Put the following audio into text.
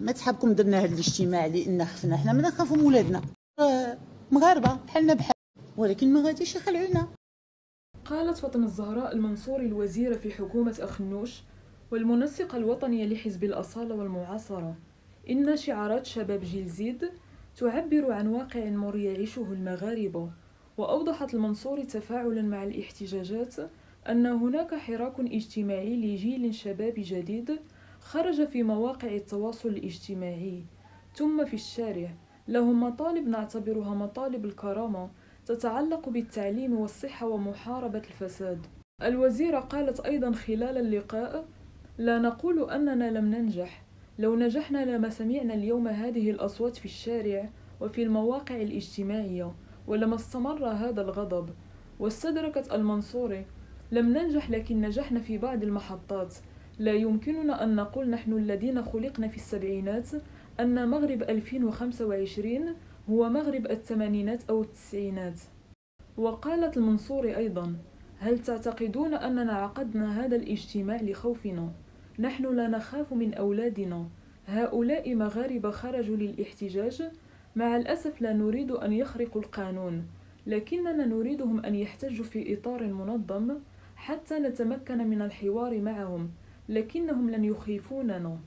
ما تحبكم درنا هذا الاجتماع لان خفنا حنا ما نخافوا من ولادنا، مغاربه بحالنا بحال، ولكن ما غاديش يخلعونا. قالت فاطمة الزهراء المنصوري الوزيرة في حكومة أخنوش والمنسقة الوطنية لحزب الأصالة والمعاصرة إن شعارات شباب جيل زيد تعبر عن واقع مر يعيشه المغاربة. وأوضحت المنصوري تفاعلا مع الاحتجاجات أن هناك حراك اجتماعي لجيل شبابي جديد خرج في مواقع التواصل الاجتماعي ثم في الشارع، لهم مطالب نعتبرها مطالب الكرامة تتعلق بالتعليم والصحة ومحاربة الفساد. الوزيرة قالت أيضا خلال اللقاء: لا نقول أننا لم ننجح، لو نجحنا لما سمعنا اليوم هذه الأصوات في الشارع وفي المواقع الاجتماعية ولما استمر هذا الغضب. واستدركت المنصوري: لم ننجح لكن نجحنا في بعض المحطات، لا يمكننا أن نقول نحن الذين خلقنا في السبعينات أن مغرب 2025 هو مغرب الثمانينات أو التسعينات. وقالت المنصوري أيضا: هل تعتقدون أننا عقدنا هذا الاجتماع لخوفنا؟ نحن لا نخاف من أولادنا، هؤلاء مغاربة خرجوا للاحتجاج، مع الأسف لا نريد أن يخرقوا القانون، لكننا نريدهم أن يحتجوا في إطار منظم حتى نتمكن من الحوار معهم، لكنهم لن يخيفوننا.